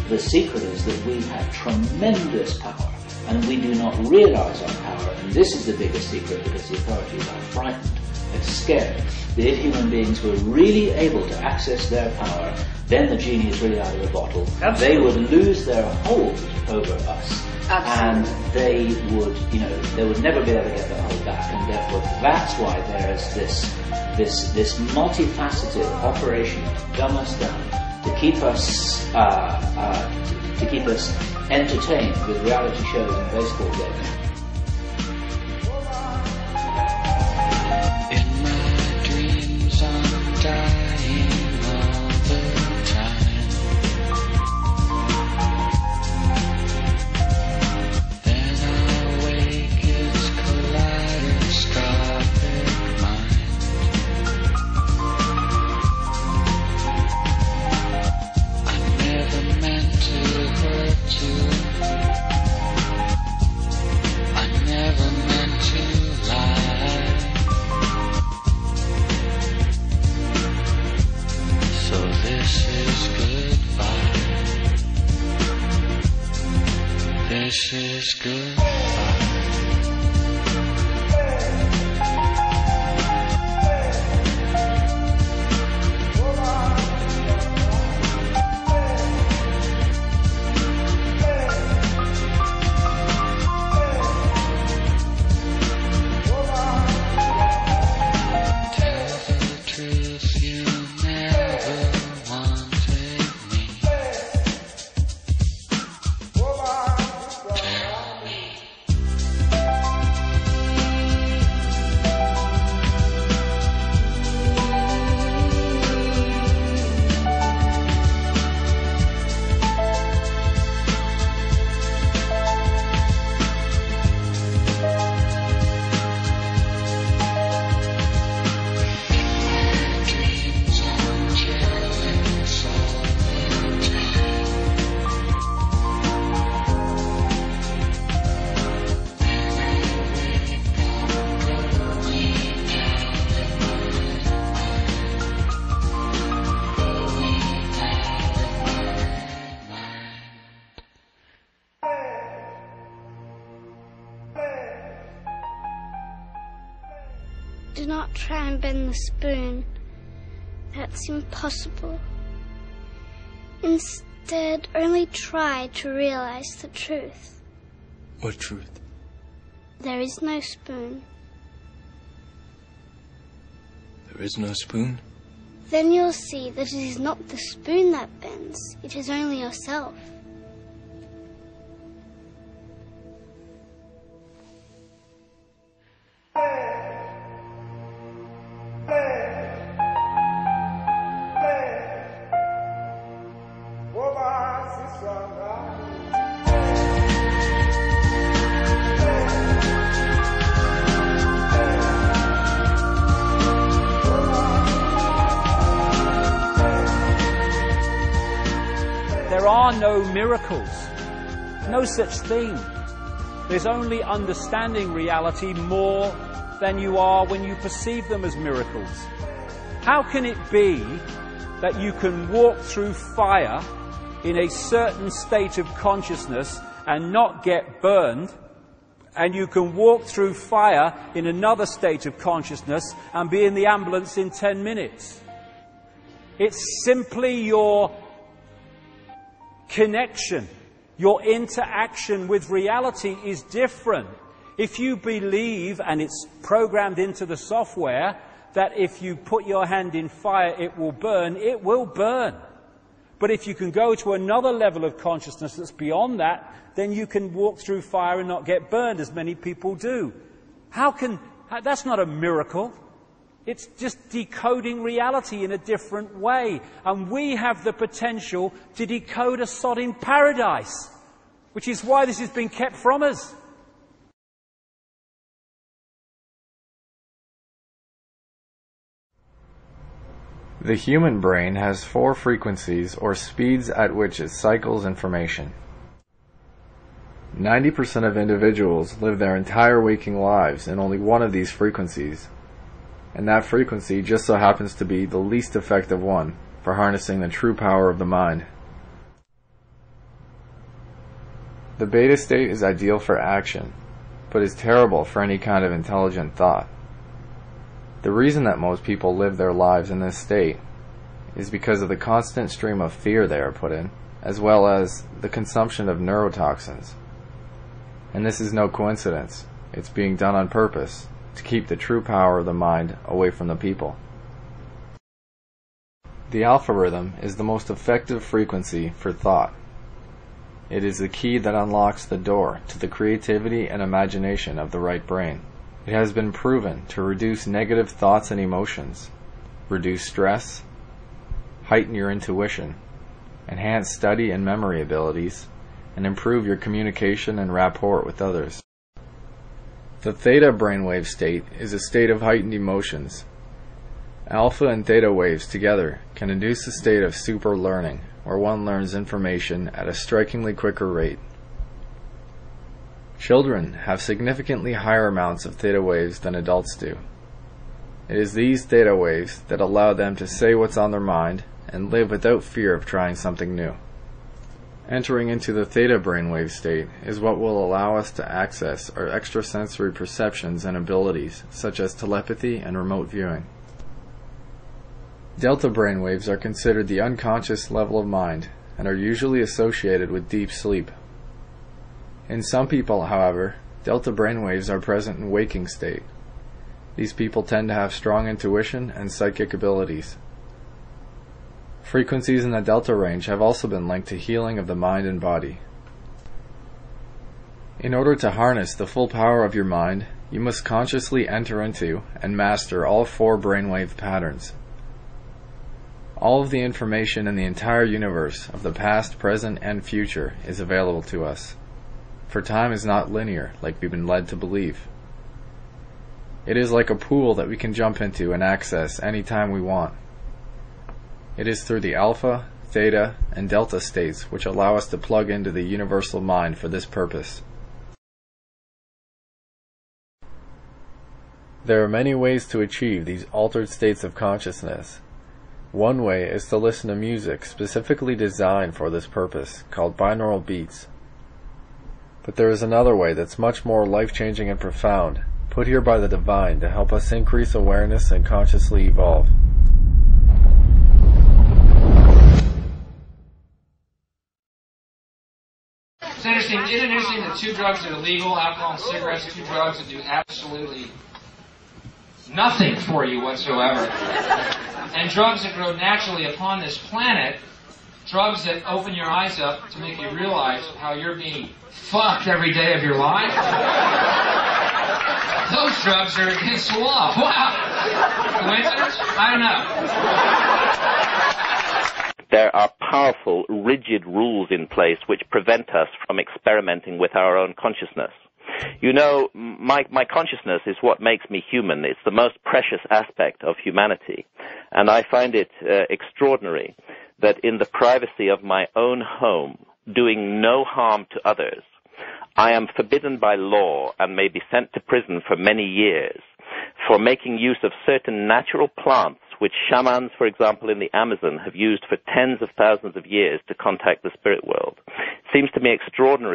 The secret is that we have tremendous power, and we do not realize our power, and this is the biggest secret because the authorities are frightened, they're scared. That if human beings were really able to access their power, then the genie is really out of the bottle. Absolutely. They would lose their hold over us. Absolutely. And they would, they would never be able to get their hold back, and therefore that's why there is this multifaceted operation to dumb us down, to keep us entertained with reality shows and baseball games. In my dreams I'm dying all the time. Then I wake, it's kaleidoscopic mind. I never meant to hurt you. I never meant to lie. So this is goodbye. This is goodbye. Tell the truth, you never wanted me. Tell me. Dreams I'm jealous all the time. Do not try and bend the spoon. That's impossible. Instead, only try to realize the truth. What truth? There is no spoon. There is no spoon? Then you'll see that it is not the spoon that bends, it is only yourself. There are no miracles. No such thing. There's only understanding reality more than you are when you perceive them as miracles. How can it be that you can walk through fire in a certain state of consciousness and not get burned, and you can walk through fire in another state of consciousness and be in the ambulance in 10 minutes? It's simply your connection, your interaction with reality is different. If you believe, and it's programmed into the software, that if you put your hand in fire it will burn, it will burn. But if you can go to another level of consciousness that's beyond that, then you can walk through fire and not get burned, as many people do. That's not a miracle. It's just decoding reality in a different way. And we have the potential to decode a sodden paradise, which is why this has been kept from us. The human brain has 4 frequencies or speeds at which it cycles information. 90% of individuals live their entire waking lives in only one of these frequencies, and that frequency just so happens to be the least effective one for harnessing the true power of the mind. The beta state is ideal for action, but is terrible for any kind of intelligent thought. The reason that most people live their lives in this state is because of the constant stream of fear they are put in, as well as the consumption of neurotoxins. And this is no coincidence. It's being done on purpose to keep the true power of the mind away from the people. The alpha rhythm is the most effective frequency for thought. It is the key that unlocks the door to the creativity and imagination of the right brain. It has been proven to reduce negative thoughts and emotions, reduce stress, heighten your intuition, enhance study and memory abilities, and improve your communication and rapport with others. The theta brainwave state is a state of heightened emotions. Alpha and theta waves together can induce a state of super learning, where one learns information at a strikingly quicker rate. Children have significantly higher amounts of theta waves than adults do. It is these theta waves that allow them to say what's on their mind and live without fear of trying something new. Entering into the theta brainwave state is what will allow us to access our extrasensory perceptions and abilities, such as telepathy and remote viewing. Delta brainwaves are considered the unconscious level of mind and are usually associated with deep sleep. In some people, however, delta brainwaves are present in waking state. These people tend to have strong intuition and psychic abilities. Frequencies in the delta range have also been linked to healing of the mind and body. In order to harness the full power of your mind, you must consciously enter into and master all 4 brainwave patterns. All of the information in the entire universe of the past, present, and future is available to us, for time is not linear like we've been led to believe. It is like a pool that we can jump into and access any time we want. It is through the alpha, theta, and delta states which allow us to plug into the universal mind for this purpose. There are many ways to achieve these altered states of consciousness. One way is to listen to music specifically designed for this purpose, called binaural beats. But there is another way that's much more life-changing and profound, put here by the divine to help us increase awareness and consciously evolve. It's interesting, isn't it interesting that 2 drugs that are legal, alcohol and cigarettes, 2 drugs that do absolutely nothing for you whatsoever. And drugs that grow naturally upon this planet, drugs that open your eyes up to make you realize how you're being fucked every day of your life. Those drugs are against the law. Wow! Coincidence? I don't know. There are powerful, rigid rules in place which prevent us from experimenting with our own consciousness. You know, my consciousness is what makes me human. It's the most precious aspect of humanity. And I find it extraordinary that in the privacy of my own home, doing no harm to others, I am forbidden by law and may be sent to prison for many years for making use of certain natural plants which shamans, for example, in the Amazon have used for tens of thousands of years to contact the spirit world. It seems to me extraordinary